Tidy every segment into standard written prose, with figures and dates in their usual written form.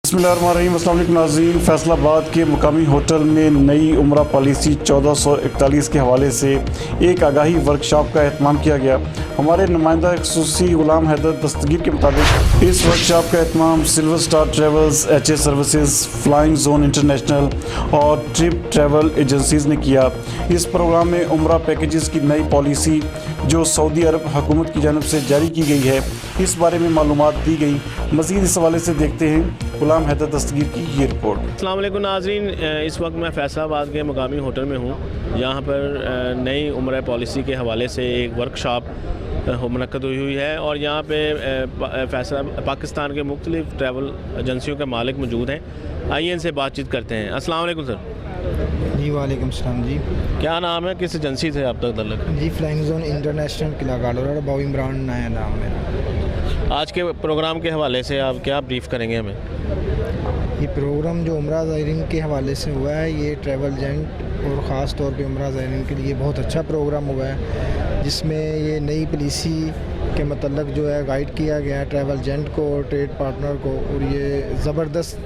बिस्मिल्लाहिर्रहमानिर्रहीम। अस्सलाम वालेकुम नाज़रीन। फैसलाबाद के मुकामी होटल में नई उम्रा पॉलिसी 1441 के हवाले से एक आगाही वर्कशॉप का एहतमाम किया गया। हमारे नुमाइंदा ख़ुसूसी ग़ुलाम हैदर दस्तगीर के मुताबिक इस वर्कशॉप का एहतमाम silver star travels, HA services, flying zone international और ट्रिप ट्रैवल एजेंसीज़ ने किया। इस प्रोग्राम में उम्रा पैकेजेस की नई पॉलिसी जो सऊदी अरब हुकूमत की जानिब से जारी की गई है, इस बारे में मालूमात दी गई। मज़ीद इस हवाले से देखते हैं ग़ुलाम हैदर दस्तगीर की ये रिपोर्ट। अस्सलाम वालेकुम नाज़रीन, इस वक्त मैं फैसलाबाद के मुकामी होटल में हूँ। यहाँ पर नई उम्रा पॉलिसी के हवाले से एक वर्कशॉप मुनक़्क़द हुई है और यहाँ पे पाकिस्तान के मुख्तलिफ़ ट्रैवल एजेंसियों के मालिक मौजूद हैं। आइए इनसे बातचीत करते हैं। अस्सलाम वालेकुम सर। जी वालेकुम सलाम जी। क्या नाम है, किस एजेंसी से आप तक तल्लुक़? जी फ्लाइंग जोन इंटरनेशनल किला गाड़ोरा, बॉबी इमरान नया नाम मेरा। आज के प्रोग्राम के हवाले से आप क्या ब्रीफ़ करेंगे हमें? ये प्रोग्राम जो उम्रा ज़ायरीन के हवाले से हुआ है, ये ट्रैवल एजेंट और ख़ास तौर पे उम्रा ज़ायरीन के लिए बहुत अच्छा प्रोग्राम हुआ है, जिसमें ये नई पॉलिसी के मतलब जो है गाइड किया गया है ट्रैवल एजेंट को और ट्रेड पार्टनर को। और ये ज़बरदस्त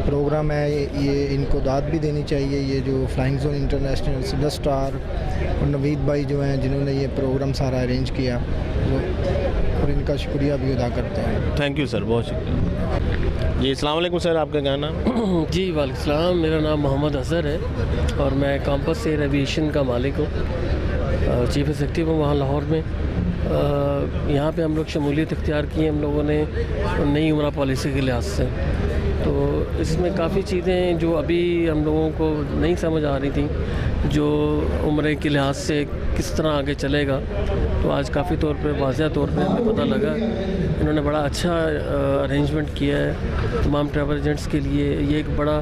प्रोग्राम है, ये इनको दाद भी देनी चाहिए। ये जो flying zone international, silver star और नवीद भाई जो हैं जिन्होंने ये प्रोग्राम सारा अरेंज किया, और इनका शुक्रिया भी अदा करते हैं। थैंक यू सर, बहुत शुक्रिया जी। अस्सलाम वालेकुम सर, आपका क्या नाम? जी वालेकुम सलाम, मेरा नाम मोहम्मद अज़हर है और मैं कैंपस एयर एविएशन का मालिक हूँ, चीफ एग्जीक्यूटिव हूँ वहाँ लाहौर में। यहाँ पे हम लोग शमूलियत इख्तियार की हम लोगों ने नई उम्रा पॉलिसी के लिहाज से। तो इसमें काफ़ी चीज़ें जो अभी हम लोगों को नहीं समझ आ रही थी, जो उम्रे के लिहाज से किस तरह आगे चलेगा, तो आज काफ़ी तौर पे वाज़ह तौर पे हमें पता लगा। इन्होंने बड़ा अच्छा अरेंजमेंट किया है तमाम ट्रैवल एजेंट्स के लिए। ये एक बड़ा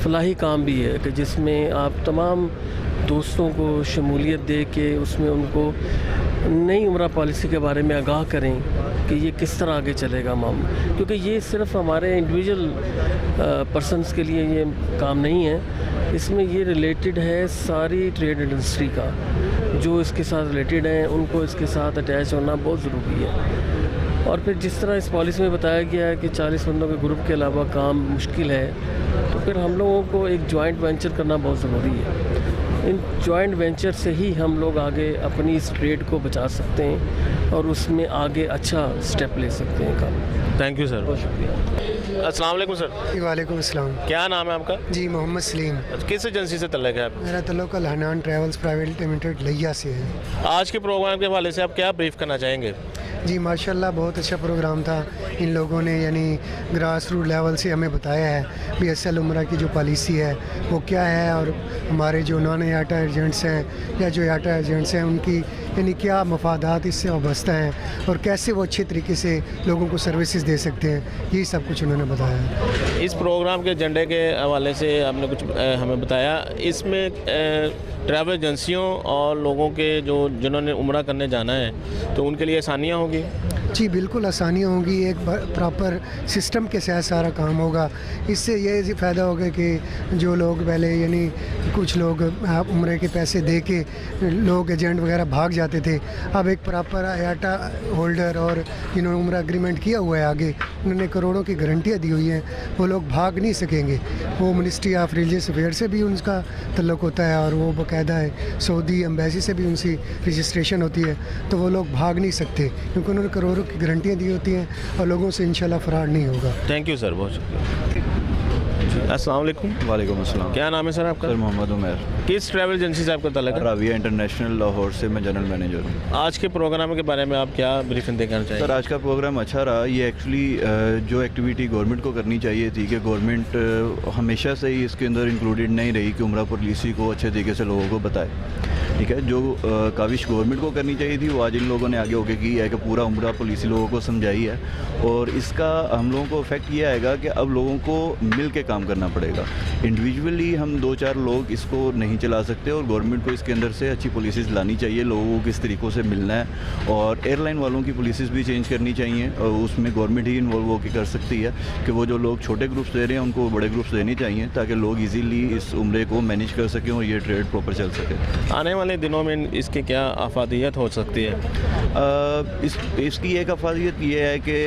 फलाही काम भी है कि जिसमें आप तमाम दोस्तों को शमूलियत दे के उसमें उनको नई उम्रा पॉलिसी के बारे में आगाह करें कि ये किस तरह आगे चलेगा मामला, क्योंकि ये सिर्फ हमारे इंडिविजुअल पर्सनस के लिए ये काम नहीं है, इसमें ये रिलेटेड है सारी ट्रेड इंडस्ट्री का। जो इसके साथ रिलेटेड हैं उनको इसके साथ अटैच होना बहुत ज़रूरी है। और फिर जिस तरह इस पॉलिसी में बताया गया है कि 40 बंदों के ग्रुप के अलावा काम मुश्किल है, तो फिर हम लोगों को एक जॉइंट वेंचर करना बहुत ज़रूरी है। इन जॉइंट वेंचर से ही हम लोग आगे अपनी इस ट्रेड को बचा सकते हैं और उसमें आगे अच्छा स्टेप ले सकते हैं काम। थैंक यू सर, बहुत शुक्रिया। अस्सलाम वालेकुम सर। वालेकुम अस्सलाम। क्या नाम है आपका? जी मोहम्मद सलीम। किस एजेंसी से तल्लुक़ है आप? मेरा तल्लुक़ अल हनान ट्रैवल्स प्राइवेट लिमिटेड लिया से है। आज के प्रोग्राम के हवाले से आप क्या ब्रीफ करना चाहेंगे? जी माशाल्लाह बहुत अच्छा प्रोग्राम था। इन लोगों ने यानी ग्रास रूट लेवल से हमें बताया है BSL उम्रा की जो पॉलिसी है वो क्या है, और हमारे जो नॉन याटा एजेंट्स हैं या जो याटा एजेंट्स हैं उनकी यानी क्या मफादात इससे वाबस्ता हैं और कैसे वो अच्छे तरीके से लोगों को सर्विसेज दे सकते हैं, यही सब कुछ उन्होंने बताया। इस प्रोग्राम के एजेंडे के हवाले से आपने कुछ हमें बताया। इसमें ट्रैवल एजेंसियों और लोगों के जिन्होंने उम्रा करने जाना है तो उनके लिए आसानियाँ होगी? जी बिल्कुल आसानियाँ होंगी, एक प्रॉपर सिस्टम के साथ सारा काम होगा। इससे ये फ़ायदा होगा कि जो लोग पहले यानी कुछ लोग उम्रे के पैसे दे के लोग एजेंट वगैरह भाग जाते थे, अब एक प्रॉपर आयाटा होल्डर और जिन्होंने उम्रा एग्रीमेंट किया हुआ है आगे, उन्होंने करोड़ों की गारंटियाँ दी हुई हैं, वो लोग भाग नहीं सकेंगे। वो मिनिस्ट्री ऑफ रिलीजियस अफेयर से भी उनका तल्लुक़ होता है और वो बाकायदा है सऊदी एम्बेसी से भी उनकी रजिस्ट्रेशन होती है, तो वो लोग भाग नहीं सकते क्योंकि उन्होंने करोड़ों की गारंटियाँ दी होती हैं और लोगों से इंशाल्लाह फ्रॉड नहीं होगा। थैंक यू सर, बहुत शुक्रिया। अस्सलाम वालेकुम। वालेकुम अस्सलाम। क्या नाम है सर आपका? सर मोहम्मद उमर। किस ट्रैवल एजेंसी से आपका तल्लुक़ है? राविया इंटरनेशनल लाहौर से मैं जनरल मैनेजर हूँ। आज के प्रोग्राम के बारे में आप क्या ब्रीफिंग देना चाहिए? सर आज का प्रोग्राम अच्छा रहा। ये एक्चुअली जो एक्टिविटी गवर्नमेंट को करनी चाहिए थी कि गवर्नमेंट हमेशा से ही इसके अंदर इंक्लूडेड नहीं रही कि उम्रा पॉलिसी को अच्छे तरीके से लोगों को बताए, ठीक है। जो काविश गवर्नमेंट को करनी चाहिए थी वो आज इन लोगों ने आगे होकर की है कि पूरा उम्रा पॉलिसी लोगों को समझाई है, और इसका हम लोगों को इफेक्ट ये आएगा कि अब लोगों को मिल के काम करना पड़ेगा। इंडिविजुअली हम 2-4 लोग इसको नहीं नहीं चला सकते और गवर्नमेंट को इसके अंदर से अच्छी पॉलिसीज़ लानी चाहिए, लोगों को किस तरीक़ों से मिलना है और एयरलाइन वालों की पॉलिसीज़ भी चेंज करनी चाहिए और उसमें गवर्नमेंट ही इन्वॉल्व होकर कर सकती है कि वो जो लोग छोटे ग्रुप्स दे रहे हैं उनको बड़े ग्रुप्स देने चाहिए ताकि लोग ईजीली इस उम्रे को मैनेज कर सकें और ये ट्रेड प्रॉपर चल सके। आने वाले दिनों में इसकी क्या अफादियत हो सकती है? इसकी एक अफादियत ये है कि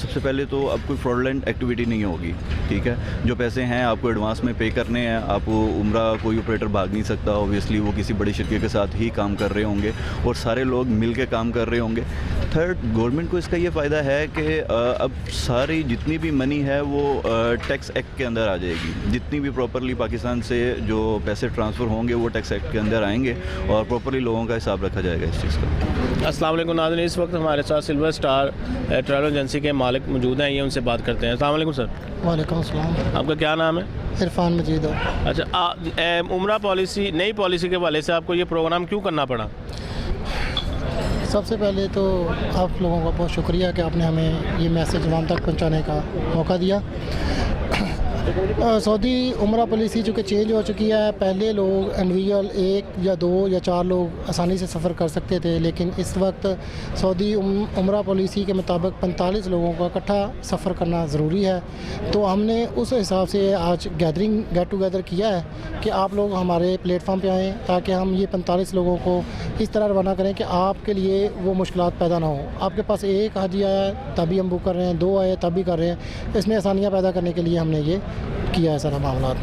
सबसे पहले तो अब कोई फ्रॉडलेंट एक्टिविटी नहीं होगी, ठीक है। जो पैसे हैं आपको एडवांस में पे करने हैं, आप उम्रा कोई ऑपरेटर भाग नहीं सकता, ऑब्वियसली वो किसी बड़ी शर्के के साथ ही काम कर रहे होंगे और सारे लोग मिल के काम कर रहे होंगे। थर्ड, गवर्नमेंट को इसका ये फ़ायदा है कि अब सारी जितनी भी मनी है वो टैक्स एक्ट के अंदर आ जाएगी। जितनी भी प्रॉपरली पाकिस्तान से जो पैसे ट्रांसफ़र होंगे वो टैक्स एक्ट के अंदर आएंगे और प्रॉपरली लोगों का हिसाब रखा जाएगा इस चीज़ का। अस्सलाम वालेकुम नाज़रीन, इस वक्त हमारे साथ सिल्वर स्टार ट्रैवल एजेंसी के मालिक मौजूद हैं, ये उनसे बात करते हैं। अस्सलाम वालेकुम सर। वालेकुम अस्सलाम। आपका क्या नाम है? इरफान मजीद। अच्छा, उम्रा पॉलिसी, नई पॉलिसी के हवाले से आपको ये प्रोग्राम क्यों करना पड़ा? सबसे पहले तो आप लोगों का बहुत शुक्रिया कि आपने हमें ये मैसेज वहाँ तक पहुँचाने का मौका दिया। सऊदी उम्रा पॉलिसी चूँकि चेंज हो चुकी है, पहले लोग इंडिविजुअल 1 या 2 या 4 लोग आसानी से सफ़र कर सकते थे, लेकिन इस वक्त सऊदी उम्रा पॉलिसी के मुताबिक 45 लोगों का इकट्ठा सफ़र करना ज़रूरी है। तो हमने उस हिसाब से आज गेट टुगेदर किया है कि आप लोग हमारे प्लेटफॉर्म पे आएँ ताकि हम ये 45 लोगों को इस तरह रवाना करें कि आपके लिए वो मुश्किलात पैदा ना हो। आपके पास एक हाजी आया तभी हम बुक कर रहे हैं, 2 आए तब भी कर रहे हैं। इसमें आसानियाँ पैदा करने के लिए हमने ये किया है सारा मामला।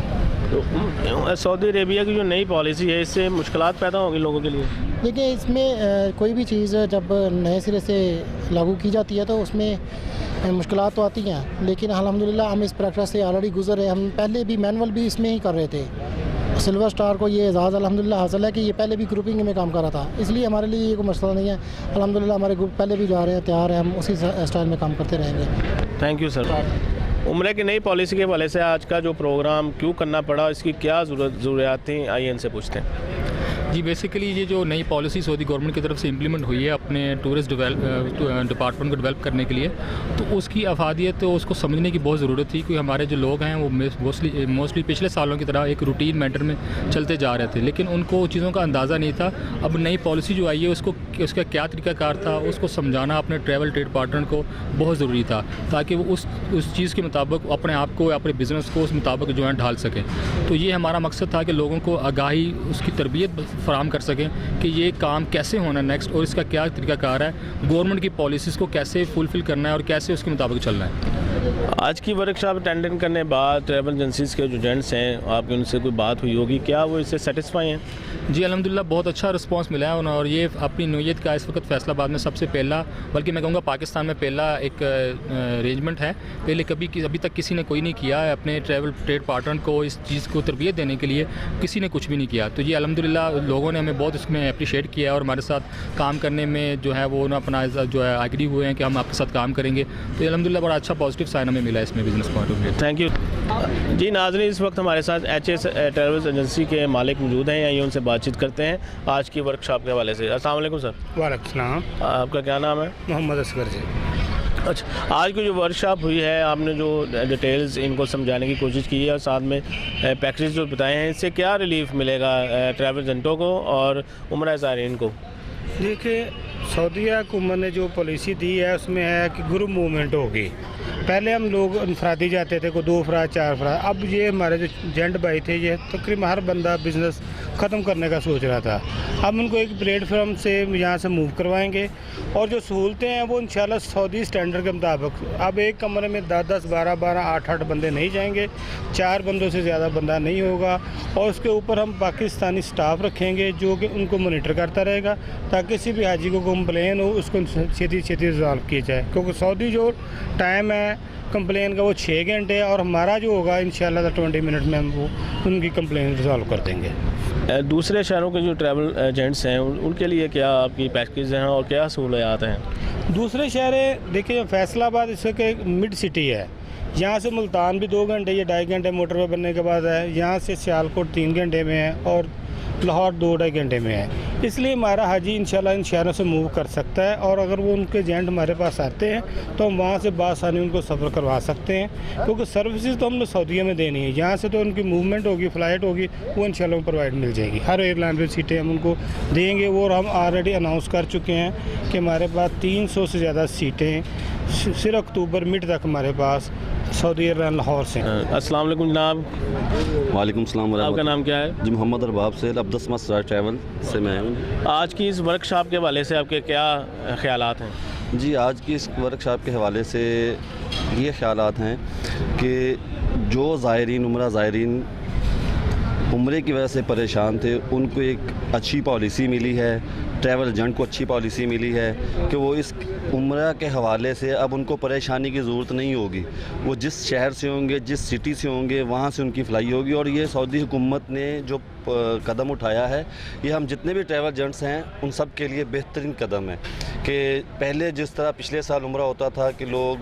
तो सऊदी अरेबिया की जो नई पॉलिसी है इससे मुश्किलात पैदा होंगी लोगों के लिए? देखिए, इसमें कोई भी चीज़ जब नए सिरे से लागू की जाती है तो उसमें मुश्किलात तो आती हैं, लेकिन अल्हम्दुलिल्लाह हम इस प्रैक्टिस से ऑलरेडी गुजरे। हम पहले भी मैनुअल भी इसमें ही कर रहे थे। सिल्वर स्टार को ये एजाज़ अल्हम्दुलिल्लाह हासिल है कि ये पहले भी ग्रुपिंग में काम कर रहा था, इसलिए हमारे लिए ये कोई मसला नहीं है। अल्हम्दुलिल्लाह हमारे ग्रुप पहले भी जा रहे हैं, तैयार हैं, हम उसी स्टाइल में काम करते रहेंगे। Thank you sir. उम्रे की नई पॉलिसी के हवाले से आज का जो प्रोग्राम क्यों करना पड़ा, इसकी क्या ज़रूरियात थी, आइए इनसे पूछते हैं। जी, बेसिकली ये जो नई पॉलिसी सऊदी गवर्नमेंट की तरफ से इम्प्लीमेंट हुई है अपने टूरिस्ट डिपार्टमेंट को डेवलप करने के लिए, तो उसकी अफादियत तो उसको समझने की बहुत ज़रूरत थी, क्योंकि हमारे जो लोग हैं वो मोस्टली पिछले सालों की तरह एक रूटीन मैटर में चलते जा रहे थे, लेकिन उनको चीज़ों का अंदाज़ा नहीं था। अब नई पॉलिसी जो आई है उसका क्या तरीक़ाकार था उसको समझाना अपने ट्रैवल ट्रेड पार्टनर को बहुत ज़रूरी था, ताकि वो उस चीज़ के मुताबिक अपने आप को, अपने बिज़नेस को उस मुताबिक जो है ढाल सकें। तो ये हमारा मकसद था कि लोगों को आगाही, उसकी तरबियत फराहम कर सकें कि ये काम कैसे होना नेक्स्ट और इसका क्या तरीक़ाकार है, गवर्नमेंट की पॉलिसीज़ को कैसे फुलफ़िल करना है और कैसे उसके मुताबिक चलना है। आज की वर्कशॉप अटेंड करने के बाद ट्रैवल एजेंसीज़ के जो एजेंट्स हैं, आपकी उनसे कोई बात हुई होगी, क्या वो इससे सेटिस्फाई हैं? जी, अल्हम्दुलिल्लाह बहुत अच्छा रिस्पांस मिला है और ये अपनी नौयत का इस वक्त फैसलाबाद में सबसे पहला, बल्कि मैं कहूँगा पाकिस्तान में पहला एक अरेंजमेंट है। पहले अभी तक किसी ने कोई नहीं किया है अपने ट्रैवल ट्रेड पार्टनर को इस चीज़ को तरबियत देने के लिए, किसी ने कुछ भी नहीं किया। तो ये अल्हम्दुलिल्लाह लोगों ने हमें बहुत इसमें अप्रिशिएट किया है और हमारे साथ काम करने में जो है वो अपना जो है एग्री हुए हैं कि हम आपके साथ काम करेंगे। तो ये अल्हम्दुलिल्लाह बड़ा अच्छा पॉजिटिव साइन हमें मिला इसमें business point of view. Thank you जी। नाज़रीन, इस वक्त हमारे साथ HS ट्रैवल्स एजेंसी के मालिक मौजूद हैं, आइए उनसे बातचीत करते हैं आज की वर्कशॉप के हवाले से। अस्सलाम वालेकुम सर। वालेकुम सलाम। आपका क्या नाम है? मोहम्मद असगर जी। अच्छा, आज की जो वर्कशॉप हुई है, आपने जो डिटेल्स इनको समझाने की कोशिश की है और साथ में पैकेज जो बताए हैं, इससे क्या रिलीफ मिलेगा ट्रैवल एजेंटों को और उम्रा ज़ायरीन को? देखिए, सऊदी हुकूमत ने जो पॉलिसी दी है उसमें है कि ग्रुप मूवमेंट होगी। पहले हम लोग इनफरादी जाते थे, कोई 2 अफराद 4 अफराद। अब ये हमारे जो एजेंट भाई थे, ये तकरीबन हर बंदा बिज़नेस ख़त्म करने का सोच रहा था। अब उनको एक प्लेटफॉर्म से यहाँ से मूव करवाएंगे और जो सहूलतें हैं वो इंशाल्लाह सऊदी स्टैंडर्ड के मुताबिक। अब एक कमरे में 10-10, 12-12, 8-8 बंदे नहीं जाएंगे, 4 बंदों से ज़्यादा बंदा नहीं होगा और उसके ऊपर हम पाकिस्तानी स्टाफ रखेंगे जो कि उनको मोनीटर करता रहेगा, ताकि किसी भी हाजी को कंप्लेन हो उसको छेती रिजॉल्व किया जाए। क्योंकि सऊदी जो टाइम है कंप्लेन का वो 6 घंटे है और हमारा जो होगा इंशाल्लाह 20 मिनट में हम वो उनकी कंप्लेन रिजॉल्व कर देंगे। दूसरे शहरों के जो ट्रैवल एजेंट्स हैं उनके लिए क्या आपकी पैकेज हैं और क्या सहूलियात हैं? दूसरे शहर देखिए, फैसलाबाद इसके मिड सिटी है, यहाँ से मुल्तान भी 2 घंटे या 2.5 घंटे मोटरवे बनने के बाद है, यहाँ से सियालकोट 3 घंटे में है और लाहौर 2-2.5 घंटे में है। इसलिए हमारा हाजी इंशाल्लाह इन शहरों से मूव कर सकता है, और अगर वो उनके एजेंट हमारे पास आते हैं तो हम वहाँ से बासानी उनको सफ़र करवा सकते हैं, क्योंकि सर्विसेज तो हमने सऊदीया में देनी है। यहाँ से तो उनकी मूवमेंट होगी, फ़्लाइट होगी, वो इंशाल्लाह प्रोवाइड मिल जाएगी। हर एयरलाइन पर सीटें हम उनको देंगे, और हम ऑलरेडी अनाउंस कर चुके हैं कि हमारे पास 300 से ज़्यादा सीटें सिर्फ अक्टूबर मिड तक हमारे पास सऊदी एयरलाइन लाहौर से। अस्सलाम वालेकुम जनाब, वालेकुम सलाम। आपका नाम क्या है? जी मोहम्मद अरबाब से अब्दुस मसरा ट्रैवल से मैं हूँ। आज की इस वर्कशॉप के हवाले से आपके क्या ख्यालात हैं? जी आज की इस वर्कशॉप के हवाले से ये ख्यालात हैं कि जो ज़ायरीन उम्रा ज़ायरीन उम्रे की वजह से परेशान थे, उनको एक अच्छी पॉलिसी मिली है, ट्रैवल एजेंट को अच्छी पॉलिसी मिली है कि वो इस उम्रा के हवाले से अब उनको परेशानी की ज़रूरत नहीं होगी। वो जिस शहर से होंगे, जिस सिटी से होंगे, वहाँ से उनकी फ़्लाई होगी। और ये सऊदी हुकूमत ने जो कदम उठाया है, ये हम जितने भी ट्रैवल एजेंट्स हैं उन सब के लिए बेहतरीन कदम है। कि पहले जिस तरह पिछले साल उम्रा होता था कि लोग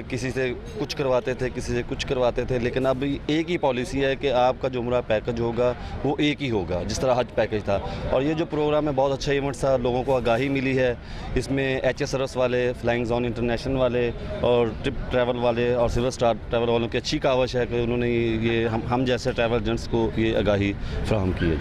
किसी से कुछ करवाते थे, किसी से कुछ करवाते थे, लेकिन अब एक ही पॉलिसी है कि आपका जो उम्रा पैकेज होगा वो एक ही होगा, जिस तरह हज पैकेज था। और ये जो प्रोग्राम है बहुत अच्छा इवेंट था, लोगों को आगाही मिली है। इसमें एच सर्विस वाले, फ्लाइंग जोन इंटरनेशनल वाले और ट्रिप ट्रैवल वाले और सिल्वर स्टार ट्रैवल वालों की अच्छी कावश है कि उन्होंने ये हम जैसे ट्रैवल एजेंट्स को ये आगाही फ्राहम की है।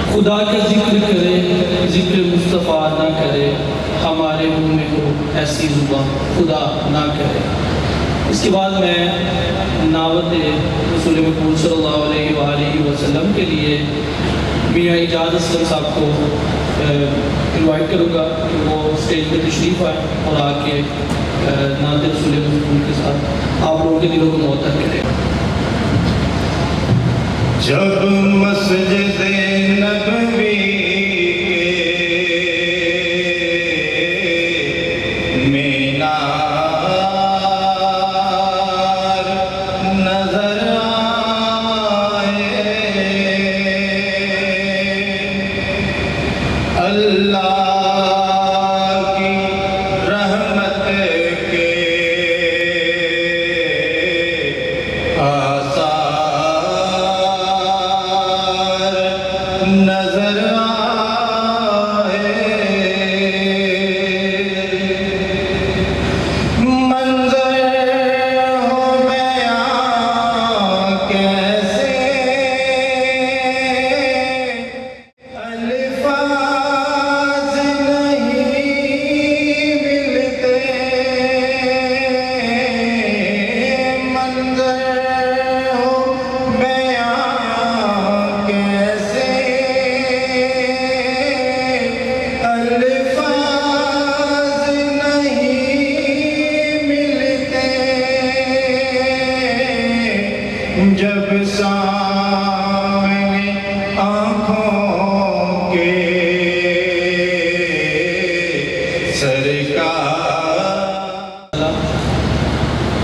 खुदा का जिक्र करे, जिक्र मुस्तफ़ा ना करे, हमारे मुँह में हो ऐसी ज़ुबान खुदा ना करे। इसके बाद मैं नावत रसूल मकबूल सल्लल्लाहु अलैहि वसल्लम के लिए मियाँ इजाज़ असलम साहब को इनवाइट करूँगा कि वो स्टेज पर तशरीफ़ आए और आके नात रसूल मकबूल के साथ आप लोगों के दिलों को मुअत्तर करें। जब मस्जिद नबवी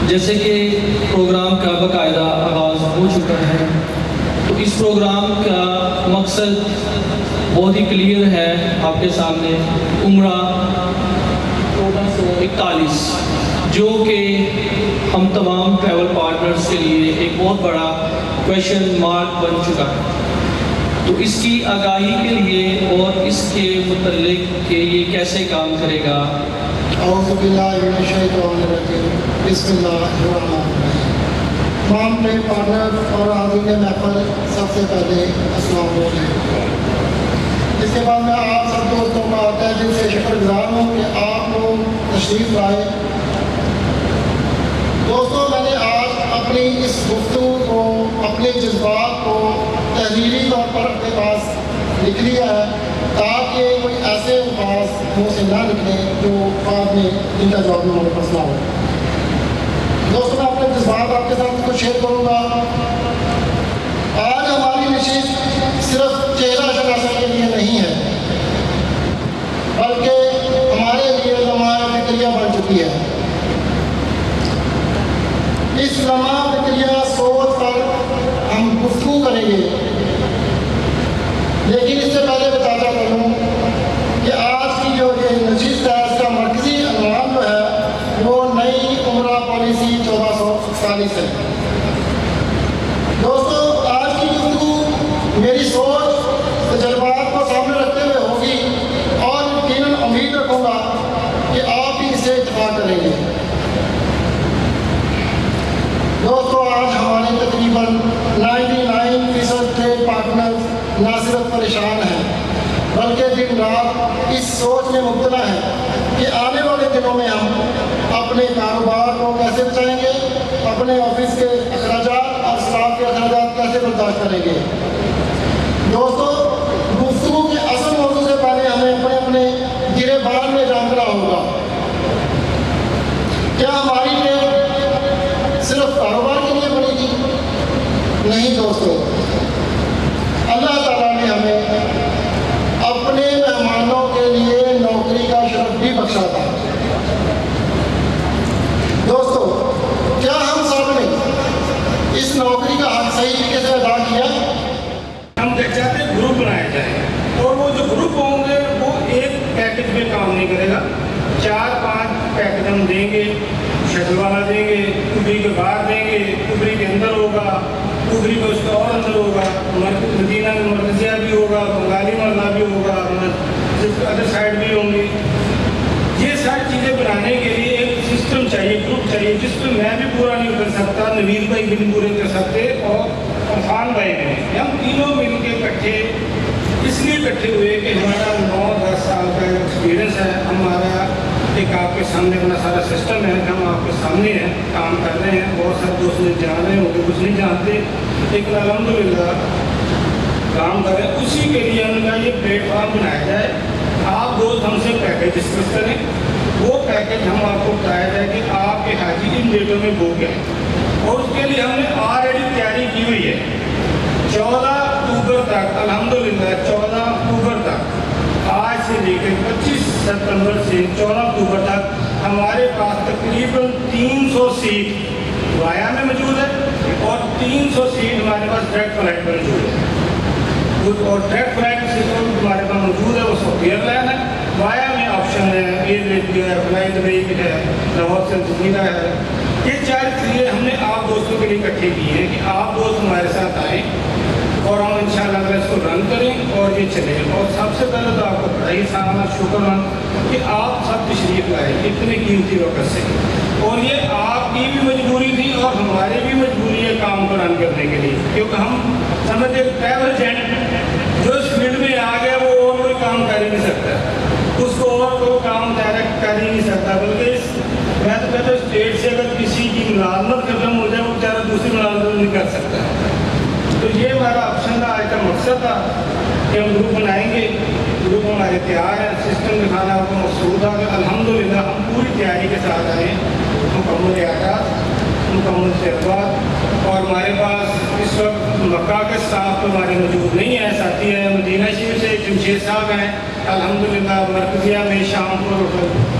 जैसे कि प्रोग्राम का बाकायदा आगाज़ हो चुका है, तो इस प्रोग्राम का मकसद बहुत ही क्लियर है आपके सामने। उम्रा 1441 जो कि हम तमाम ट्रैवल पार्टनर्स के लिए एक बहुत बड़ा क्वेश्चन मार्क बन चुका है। तो इसकी आगाही के लिए और इसके मुतल्लिक कि ये कैसे काम करेगा, तमाम ट्रेड पार्टनर और हाज़रीन महफल सबसे पहले अस्सलाम वालेकुम। इसके बाद मैं आप सब दोस्तों का तहे दिल से शुक्रगुज़ार हूँ कि आप लोग तशरीफ़ लाए। दोस्तों मैंने आज अपनी इस गुफ्तगू को, अपने जज्बात को तहरीरी तौर पर अपने पास लिख लिया है ताकि कोई ऐसे अल्फाज मुँह से ना निकले जो बाद में जिनका जवाब में हमारे पास ना हो। दोस्तों, मैं अपने जज्बात आपके साथ कुछ शेयर करूँगा। आज हमारी नशिस्त सिर्फ चेहरा शनासा के लिए नहीं है, बल्कि हमारे लिए लम्हा फिक्रिया बन चुकी है। इस लम्हा फिक्रिया सोच पर हम गुफ्तगू करेंगे, लेकिन इससे पहले बताता करूँ कि आज की जो ये नशिस्त है इसका मरकजी अनवान जो है वो नई उम्रा पॉलिसी 1441 है। दोस्तों, आज की गुफ्तगू मेरी सोच तजर्बात को सामने रखते हुए होगी और यकीनन उम्मीद रखूँगा कि आप भी इसे इत्तेफाक करेंगे। दोस्तों, आज हमारे तकरीबन 99% ट्रेड पार्टनर्स न सिर्फ परेशान हैं बल्कि दिन रात इस सोच में मुब्तला है कि आने वाले दिनों में हम अपने कारोबार को कैसे बचाएंगे, अपने ऑफिस के अखराजात और स्टाफ के अखराजात कैसे बर्दाश्त करेंगे। दोस्तों, गुफ्तगू के असल मौजू से पहले हमें अपने अपने गिरेबान में जानना होगा, क्या हमारी ट्रेड सिर्फ कारोबार के लिए बनेगी? नहीं दोस्तों, अल्लाह ताला ने हमें अपने मेहमानों के लिए नौकरी का शरफ भी बख्शा था। दोस्तों, क्या हम सब ने इस नौकरी का हक सही तरीके से अदा किया? हम चाहते हैं ग्रुप बनाए जाए और वो जो ग्रुप होंगे वो एक पैकेज में काम नहीं करेगा। 4-5 पैकेज हम देंगे, शटल वाला देंगे, कुबरी के बाहर देंगे, कुबरी के अंदर होगा, कुबरी का उसका और अंदर होगा, मदीना में मरकजिया भी होगा, बंगाली मरला भी होगा, अदर साइड भी होंगे। ये सारी चीज़ें बनाने के लिए एक सिस्टम चाहिए, ग्रुप चाहिए, जिसमें मैं भी पूरा नहीं कर सकता, नवीद भाई भी नहीं पूरे कर सकते और अफान भाई भी। हम तीनों मिल के इकट्ठे इसलिए इकट्ठे हुए कि हमारा 9-10 साल का एक्सपीरियंस है, हमारा एक आपके सामने अपना सारा सिस्टम है, हम आपके सामने हैं, काम कर रहे हैं। बहुत सारे दोस्त मुझे जान रहे होंगे, कुछ नहीं जानते, लेकिन अल्हम्दुलिल्लाह काम कर रहे हैं। उसी के लिए हमने कहा ये प्लेटफॉर्म बनाया जाए, आप दोस्त हमसे पैकेज डिस्कस करें, वो पैकेज हम आपको बताया जाए कि आपके हाजी इन डेटों में वो क्या है। और उसके लिए हमने ऑलरेडी तैयारी की हुई है। 14 अक्टूबर तक अल्हम्दुलिल्लाह 14 अक्टूबर तक, आज से लेकर 25 सितंबर से 14 अक्टूबर तक हमारे पास तकरीबन 300 सीट वाया में मौजूद है और 300 सीट हमारे पास डायरेक्ट फ्लाइट पर मौजूद है। और डायरेक्ट फ्लाइट सिस्टम हमारे पास मौजूद है, वो सब एयरलाइन है। वाया में ऑप्शन है, एयर है, फ्लाइट रेट है, लाहौर से जमीना है। ये 4 चीज़ें हमने आप दोस्तों के लिए इकट्ठे की हैं कि आप दोस्त हमारे साथ आएँ और हम इंशाअल्लाह इसको रन करें और ये चले। और सबसे पहले तो आपको बड़ा ही सारा शुक्रमंद कि आप सब तशरीफ़ लाए इतने कीमती वक्त से, और ये आपकी भी मजबूरी थी और हमारी भी मजबूरी है काम को रन करने के लिए, क्योंकि हम समझते ट्रैवल एजेंट जो इस फील्ड में आ गया वो और कोई काम कर ही नहीं सकता, उसको और कोई काम डायरेक्ट कर ही नहीं सकता। बल्कि मैं तो कहता हूँ स्टेट से अगर किसी की मुलाजमत खत्म हो जाए वो बेचारा दूसरी मुलाजमत नहीं कर सकता। तो ये हमारा ऑप्शन था, आज का मकसद था कि हम ग्रुप बनाएंगे। ग्रुप हमारे तैयार है, सिस्टम दिखाना आपको मकसूद था कि अल्हम्दुलिल्लाह हम पूरी तैयारी के साथ आए, मुकम्मल आगाज़, मुकम्मल तजर्बात। और हमारे पास इस वक्त मक्का के स्टाफ तो हमारे मौजूद नहीं है, साथी है मदीना शरीफ से जमशेद साहब हैं अल्हम्दुलिल्लाह, मरकजिया में शामपुर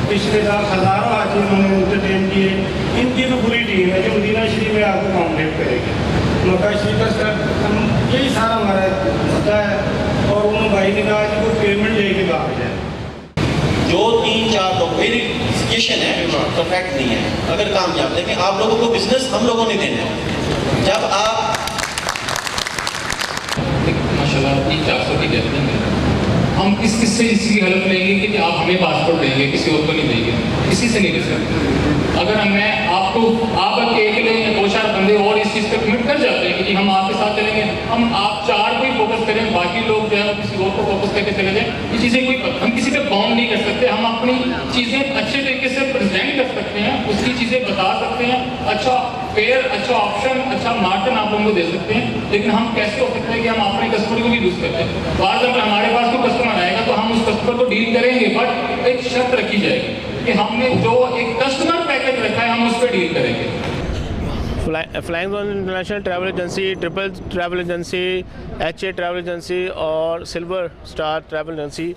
पिछले साल हज़ारों हाजी उन्होंने इंटरटेन किए। इनकी तो पूरी टीम है जो मदीना शरीफ में आपको कॉम्पलेट करेगी। मक्का शरीफ का हम यही सारा हमारा मुद्दा है। और उन्होंने भाई ने कहा कि वो पेमेंट लेके भाग जाए। जो 3-4 लोग वेरिफिकेशन है परफेक्ट नहीं है, अगर कामयाब, लेकिन आप लोगों को बिजनेस हम लोगों ने देना है। जब आप माशाल्लाह अपनी 400 की गैदरिंग है, हम हम किससे इसकी हेल्प लेंगे कि आप हमें पासपोर्ट देंगे, किसी और को नहीं देंगे, किसी से नहीं ले सकते। अगर मैं आपको आप अकेले 2-4 बंदे और इस चीज़ पे कमिट कर जाते हैं कि हम आपके साथ चलेंगे, हम आप 4 को ही फोकस करें, बाकी लोग जो है किसी और को फोकस करके चले जाएं, ये चीज़ें कोई हम किसी पे बाउंड नहीं कर सकते। हम अपनी चीज़ें अच्छे तरीके से प्रेजेंट कर सकते हैं, उसकी चीज़ें बता सकते हैं, अच्छा फेयर, अच्छा ऑप्शन, अच्छा मार्जिन आप लोगों को दे सकते हैं। लेकिन हम कैसे हो सकते हैं कि हम अपने कस्टमर को भी लूज करते हैं। बाद अगर हमारे पास कोई कस्टमर आएगा तो हम उस कस्टमर को डील करेंगे, बट एक शर्त रखी जाएगी कि हमने जो एक कस्टमर पैकेज रखा है हम उस पर डील करेंगे। Flying zone international travel agency, triple travel agency, HA travel agency और सिल्वर स्टार ट्रैवल एजेंसी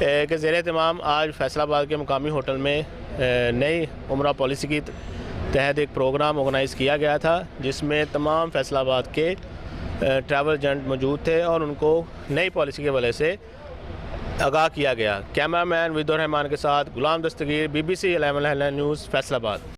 के ज़ेरे तमाम आज फैसलाबाद के मुकामी होटल में नई उम्रा पॉलिसी की तहत एक प्रोग्राम ऑर्गेनाइज़ किया गया था, जिसमें तमाम फैसलाबाद के ट्रैवल एजेंट मौजूद थे और उनको नई पॉलिसी के वजह से आगाह किया गया। कैमरामैन विदुर रहमान के साथ गुलाम दस्तगीर, BBC 11 न्यूज़, फैसलाबाद।